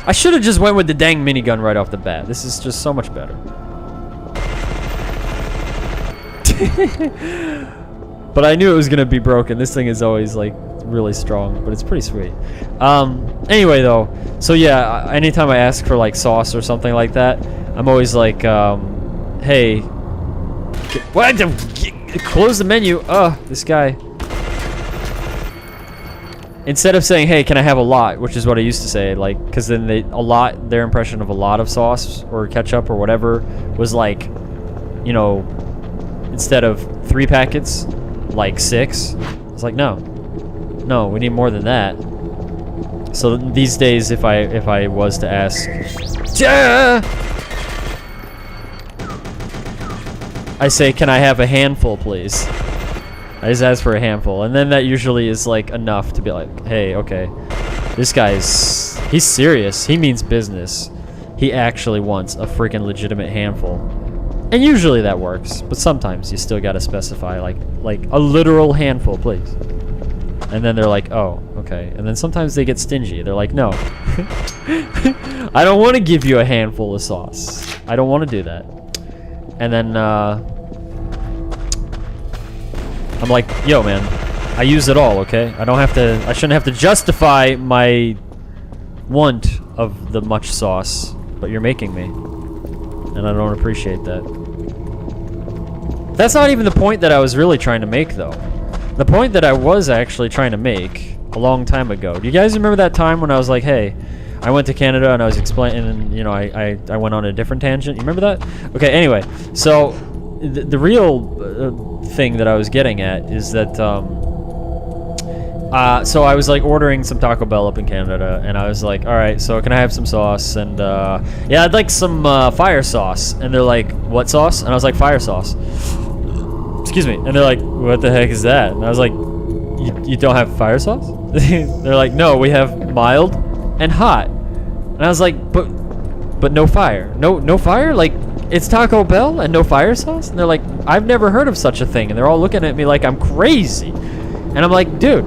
I should have just went with the dang minigun right off the bat. This is just so much better. But I knew it was gonna be broken. This thing is always like really strong, but it's pretty sweet. Anyway though, so yeah, anytime I ask for like sauce or something like that, I'm always like, hey, what? Close the menu. This guy. Instead of saying, hey, can I have a lot, which is what I used to say, like, because then their impression of a lot of sauce or ketchup or whatever was like, you know, instead of 3 packets, like 6. It's like, no, we need more than that. So these days, if I was to ask, I say, can I have a handful, please? I just ask for a handful, and then that usually is like enough to be like, hey, okay, this he's serious. He means business. He actually wants a freaking legitimate handful. And usually that works, but sometimes you still gotta specify like a literal handful, please. And then they're like, oh, okay. And then sometimes they get stingy. They're like, no, I don't want to give you a handful of sauce. I don't want to do that. And then I'm like, yo, man, I use it all, okay? I shouldn't have to justify my want of the much sauce, but you're making me. And I don't appreciate that. That's not even the point that I was really trying to make, though. The point that I was actually trying to make a long time ago. Do you guys remember that time when I was like, hey, I went to Canada and I was explaining, and, you know, I went on a different tangent? You remember that? Okay, anyway, so the real thing that I was getting at is that, so I was like ordering some Taco Bell up in Canada, and I was like, all right, so can I have some sauce? And yeah, I'd like some fire sauce. And they're like, what sauce? And I was like, fire sauce. Excuse me. And they're like, what the heck is that? And I was like, you don't have fire sauce? They're like, no, we have mild and hot. And I was like, but no fire. No fire? Like, it's Taco Bell and no fire sauce? And they're like, I've never heard of such a thing. And they're all looking at me like I'm crazy. And I'm like, dude,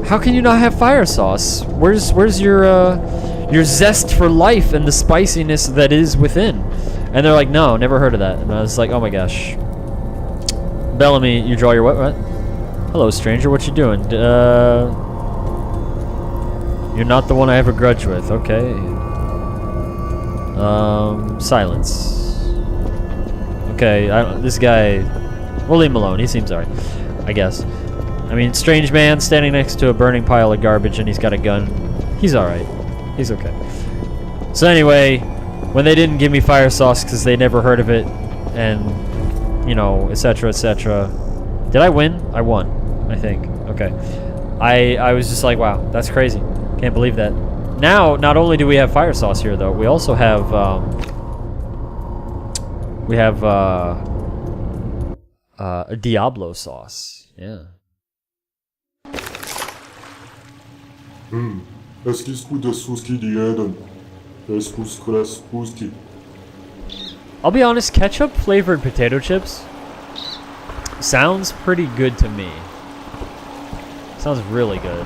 how can you not have fire sauce? Where's your zest for life and the spiciness that is within? And they're like, no, never heard of that. And I was like, oh my gosh. Bellamy, you draw your what? Hello, stranger, what you doing? You're not the one I have a grudge with. Okay. Silence. Okay, this guy, we'll leave him alone. He seems alright, I guess. I mean, strange man standing next to a burning pile of garbage and he's got a gun. He's alright. He's okay. So anyway, when they didn't give me fire sauce because they never heard of it, and, you know, etc., etc. Did I win? I won, I think. Okay. I was just like, wow, that's crazy. Can't believe that. Now, not only do we have fire sauce here, though, we also have, a Diablo sauce. Yeah. I'll be honest, ketchup flavored potato chips sounds pretty good to me. Sounds really good.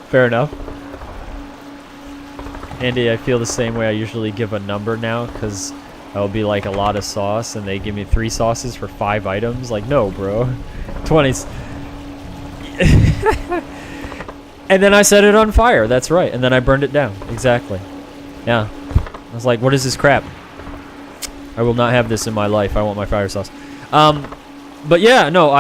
Fair enough. Andy, I feel the same way. I usually give a number now because I'll be like a lot of sauce and they give me 3 sauces for 5 items. Like, no, bro. 20s. And then I set it on fire. That's right. And then I burned it down. Exactly. Yeah. I was like, what is this crap? I will not have this in my life. I want my fire sauce. But yeah, no,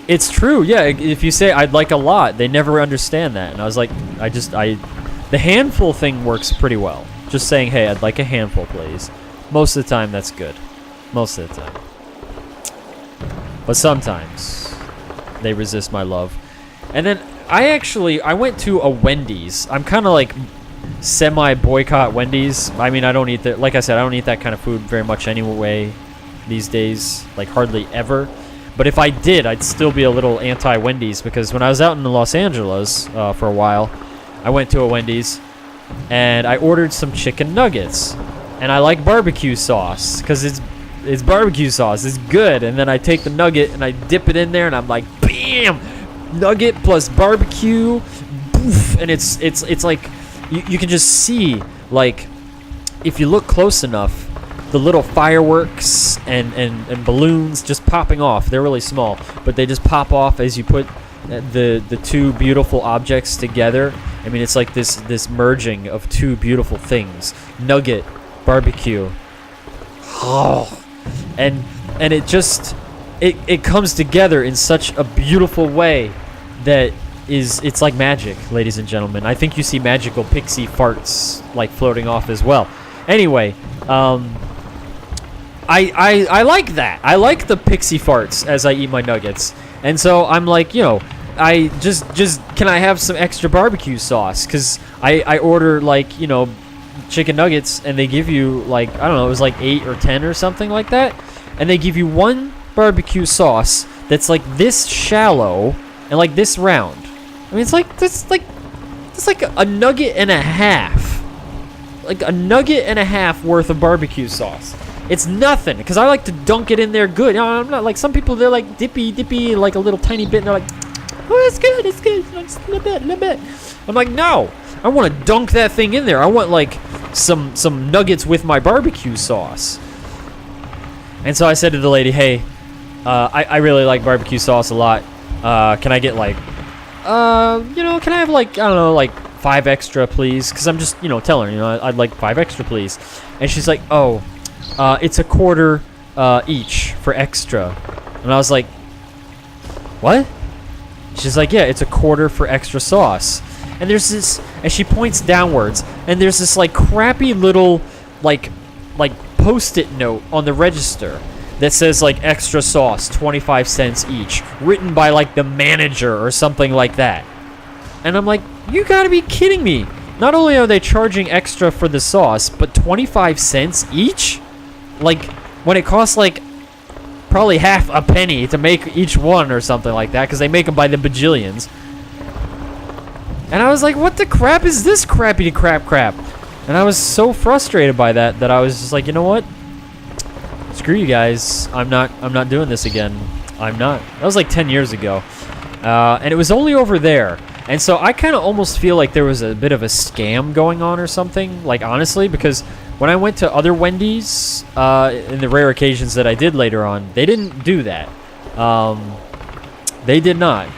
it's true. Yeah, if you say I'd like a lot, they never understand that. And I was like, the handful thing works pretty well. Just saying, hey, I'd like a handful, please. Most of the time, that's good. Most of the time. But sometimes they resist my love. And then I went to a Wendy's. I'm kind of like semi-boycott Wendy's. I mean, I don't eat that. Like I said, I don't eat that kind of food very much anyway these days. Like hardly ever. But if I did, I'd still be a little anti-Wendy's because when I was out in Los Angeles for a while, I went to a Wendy's and I ordered some chicken nuggets. and I like barbecue sauce because it's barbecue sauce. It's good. And then I take the nugget and I dip it in there, and I'm like, bam, nugget plus barbecue, boof, and it's like you can just see, like, if you look close enough, the little fireworks and balloons just popping off. They're really small, but they just pop off as you put the two beautiful objects together. I mean, it's like this merging of two beautiful things: nugget, barbecue. Oh, and it just it comes together in such a beautiful way that it's like magic, ladies and gentlemen. I think you see magical pixie farts like floating off as well. Anyway, I like that. I like the pixie farts as I eat my nuggets. And so I'm like, I just can I have some extra barbecue sauce? Because I order, like, chicken nuggets, and they give you, like, I don't know, it was like 8 or 10 or something like that. And they give you one barbecue sauce that's like this shallow and like this round. I mean, it's like a nugget and a half. Like a nugget and a half worth of barbecue sauce. It's nothing, because I like to dunk it in there good. I'm not like some people. They're like dippy, like a little tiny bit, and they're like, oh, it's good, just a little bit. I'm like, no, I want to dunk that thing in there. I want, like, some nuggets with my barbecue sauce. And so I said to the lady, hey, I really like barbecue sauce a lot. Can I get, like, can I have, like, I don't know, like 5 extra, please? Because I'm just, telling her, I'd like 5 extra, please. And she's like, oh, it's a quarter each for extra. And I was like, what? She's like, yeah, it's a quarter for extra sauce. And there's this, and she points downwards, and there's this, like, crappy little, like Post-it note on the register that says, like, extra sauce, 25 cents each, written by, like, the manager or something like that. And I'm like, you gotta be kidding me. Not only are they charging extra for the sauce, but 25 cents each? Like, when it costs, like, probably half a penny to make each one or something like that, because they make them by the bajillions. And I was like, what the crap is this crappy crap? And I was so frustrated by that I was just like, you know what? Screw you guys. I'm not doing this again. I'm not. That was like 10 years ago. And it was only over there. And so I kind of almost feel like there was a bit of a scam going on or something, like, honestly, because when I went to other Wendy's, in the rare occasions that I did later on, they didn't do that. They did not.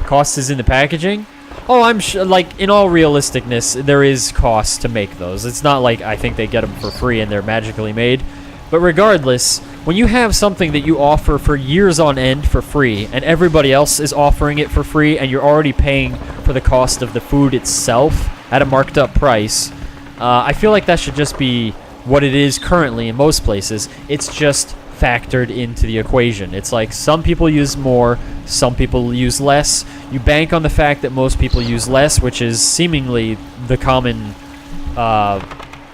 Cost is in the packaging. Oh, I'm sure, like, in all realisticness, there is cost to make those. It's not like I think they get them for free and they're magically made. But regardless, when you have something that you offer for years on end for free, and everybody else is offering it for free, and you're already paying for the cost of the food itself at a marked up price, I feel like that should just be what it is currently in most places. It's just factored into the equation. It's like some people use more, some people use less. You bank on the fact that most people use less, which is seemingly the common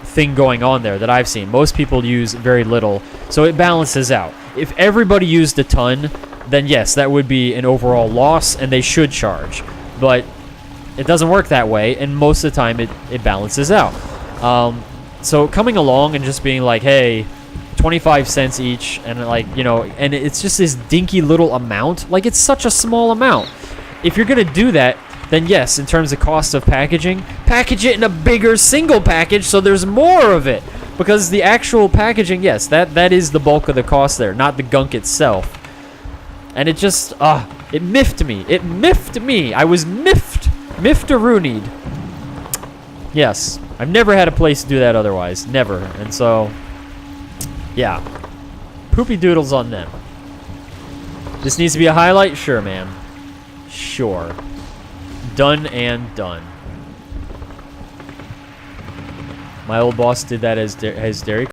thing going on there that I've seen. Most people use very little, so it balances out. If everybody used a ton, then yes, that would be an overall loss, and they should charge. But it doesn't work that way, and most of the time it balances out. So coming along and just being like, hey, 25 cents each, and, like, and it's just this dinky little amount. Like, it's such a small amount. If you're gonna do that, then yes, in terms of cost of packaging, package it in a bigger single package so there's more of it. Because the actual packaging, yes, that is the bulk of the cost there, not the gunk itself. And it just, it miffed me. It miffed me. I was miffed. Miffed-a-roonied. Yes. I've never had a place to do that otherwise. Never. And so, yeah. Poopy doodles on them. This needs to be a highlight? Sure, man. Sure. Done and done. My old boss did that as Dairy